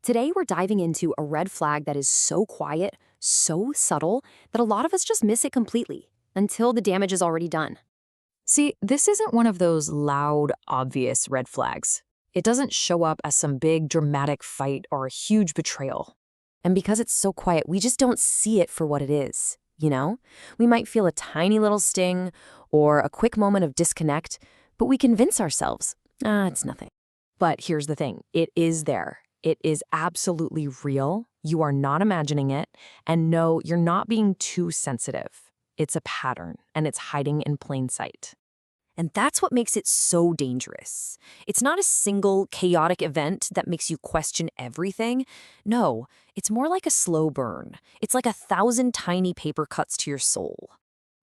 Today, we're diving into a red flag that is so quiet, so subtle, that a lot of us just miss it completely until the damage is already done. See, this isn't one of those loud, obvious red flags. It doesn't show up as some big, dramatic fight or a huge betrayal. And because it's so quiet, we just don't see it for what it is, you know? We might feel a tiny little sting or a quick moment of disconnect, but we convince ourselves, it's nothing. But here's the thing, it is there. It is absolutely real. You are not imagining it. And no, you're not being too sensitive. It's a pattern, and it's hiding in plain sight. And that's what makes it so dangerous. It's not a single chaotic event that makes you question everything. No, it's more like a slow burn. It's like 1,000 tiny paper cuts to your soul.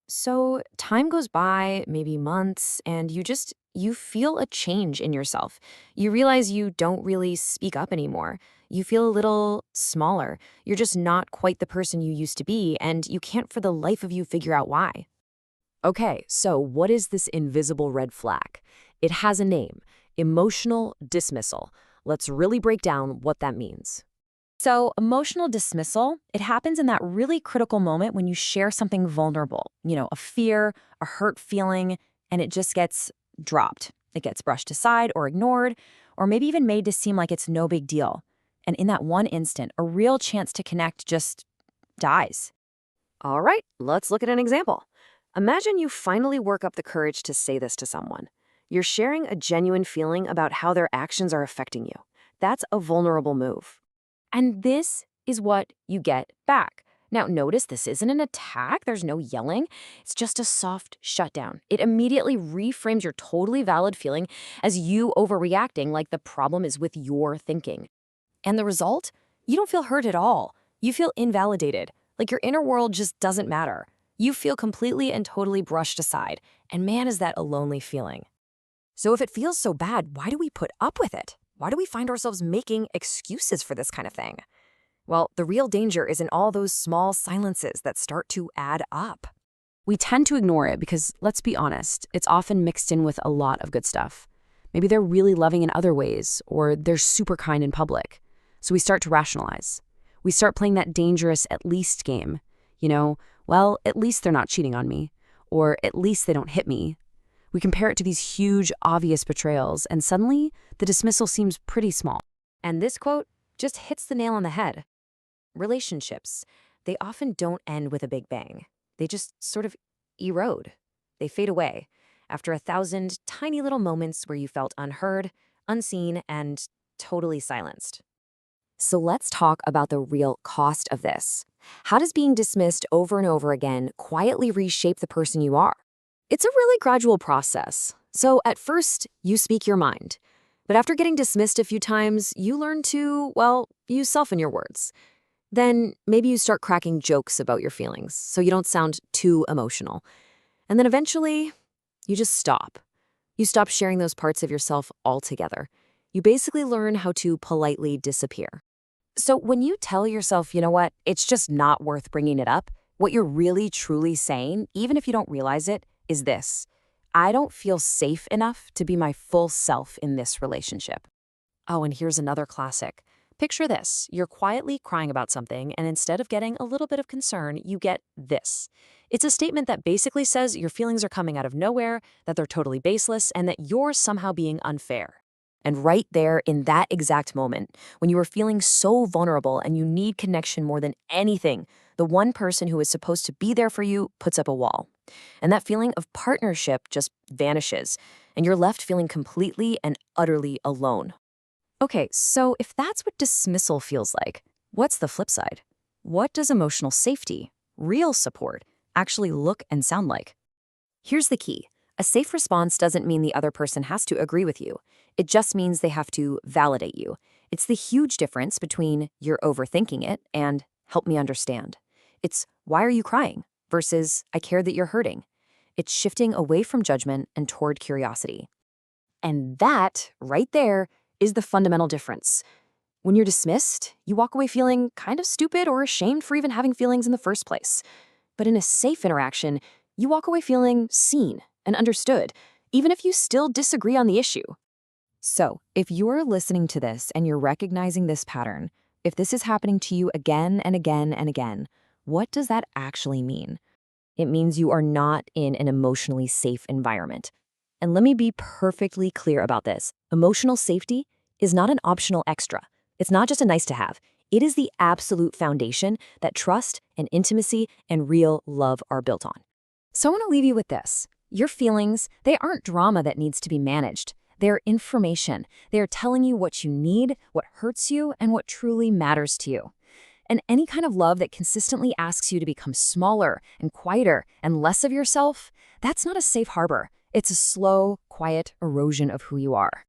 So time goes by, maybe months, and you feel a change in yourself. You realize you don't really speak up anymore. You feel a little smaller. You're just not quite the person you used to be, and you can't for the life of you figure out why. Okay, so what is this invisible red flag? It has a name, emotional dismissal. Let's really break down what that means. So, emotional dismissal, it happens in that really critical moment when you share something vulnerable, a fear, a hurt feeling, and it just gets dropped. It gets brushed aside or ignored, or maybe even made to seem like it's no big deal. And in that one instant, a real chance to connect just dies. All right, let's look at an example. Imagine you finally work up the courage to say this to someone. You're sharing a genuine feeling about how their actions are affecting you. That's a vulnerable move. And this is what you get back. Now, notice this isn't an attack. There's no yelling. It's just a soft shutdown. It immediately reframes your totally valid feeling as you overreacting like the problem is with your thinking. And the result? You don't feel hurt at all. You feel invalidated, like your inner world just doesn't matter. You feel completely and totally brushed aside. And man, is that a lonely feeling. So if it feels so bad, why do we put up with it? Why do we find ourselves making excuses for this kind of thing? Well, the real danger is in all those small silences that start to add up. We tend to ignore it because, let's be honest, it's often mixed in with a lot of good stuff. Maybe they're really loving in other ways, or they're super kind in public. So we start to rationalize. We start playing that dangerous at least game. Well, at least they're not cheating on me, or at least they don't hit me. We compare it to these huge, obvious betrayals, and suddenly the dismissal seems pretty small. And this quote just hits the nail on the head. Relationships, they often don't end with a big bang. They just sort of erode. They fade away after 1,000 tiny little moments where you felt unheard, unseen, and totally silenced. So let's talk about the real cost of this. How does being dismissed over and over again quietly reshape the person you are? It's a really gradual process. So at first, you speak your mind. But after getting dismissed a few times, you learn to, you soften your words. Then maybe you start cracking jokes about your feelings so you don't sound too emotional. And then eventually, you just stop. You stop sharing those parts of yourself altogether. You basically learn how to politely disappear. So when you tell yourself, you know what, it's just not worth bringing it up, what you're really truly saying, even if you don't realize it, is this: I don't feel safe enough to be my full self in this relationship. Oh, and here's another classic. Picture this. You're quietly crying about something, and instead of getting a little bit of concern, you get this. It's a statement that basically says your feelings are coming out of nowhere, that they're totally baseless, and that you're somehow being unfair. And right there, in that exact moment, when you are feeling so vulnerable and you need connection more than anything, the one person who is supposed to be there for you puts up a wall. And that feeling of partnership just vanishes, and you're left feeling completely and utterly alone. Okay, so if that's what dismissal feels like, what's the flip side? What does emotional safety, real support, actually look and sound like? Here's the key. A safe response doesn't mean the other person has to agree with you. It just means they have to validate you. It's the huge difference between "you're overthinking it" and "help me understand." It's "why are you crying?" versus "I care that you're hurting." It's shifting away from judgment and toward curiosity. And that, right there, is the fundamental difference. When you're dismissed, you walk away feeling kind of stupid or ashamed for even having feelings in the first place. But in a safe interaction, you walk away feeling seen and understood, even if you still disagree on the issue. So, if you're listening to this and you're recognizing this pattern, if this is happening to you again and again and again, what does that actually mean? It means you are not in an emotionally safe environment. And let me be perfectly clear about this. Emotional safety is not an optional extra. It's not just a nice to have. It is the absolute foundation that trust and intimacy and real love are built on. So I want to leave you with this. Your feelings, they aren't drama that needs to be managed. They're information. They're telling you what you need, what hurts you, and what truly matters to you. And any kind of love that consistently asks you to become smaller and quieter and less of yourself, that's not a safe harbor. It's a slow, quiet erosion of who you are.